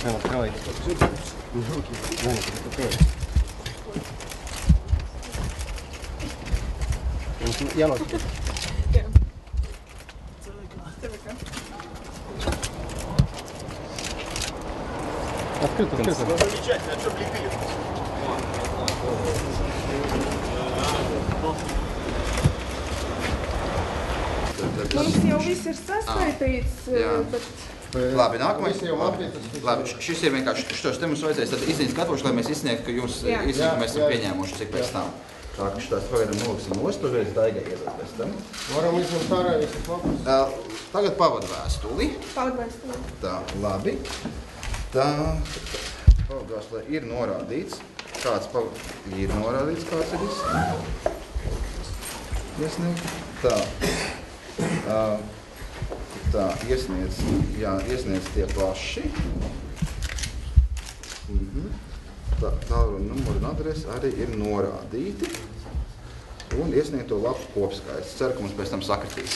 Прямо открывайте. Я ночь. Открыто, открыто. Ну, замечательно, а что лепили? Mums jau viss ir saskaitīts, bet... Labi, nākamais. Labi, šis ir vienkārši, šitos te mums vajadzēs tad izziņas gatavošu, lai mēs izsniegtu, ka jūs izziņu, ka mēs esam pieņēmuši, cik pēc tam. Tā, ka šitās pagaidām noliksim nost, toreiz Daigai iedot pēc tam. Varam izņemt ārā visas lapas. Tagad pavadu vēstuli. Pavadu vēstuli. Tā, labi. Tā, pavadu vēstulē ir norādīts, kāds ir iesniegt. Tā, iesniedz tie paši. Tālruni numuri un adresi arī ir norādīti. Un iesniegto lapu kopskaits. Ceru, ka mums pēc tam sakritīs.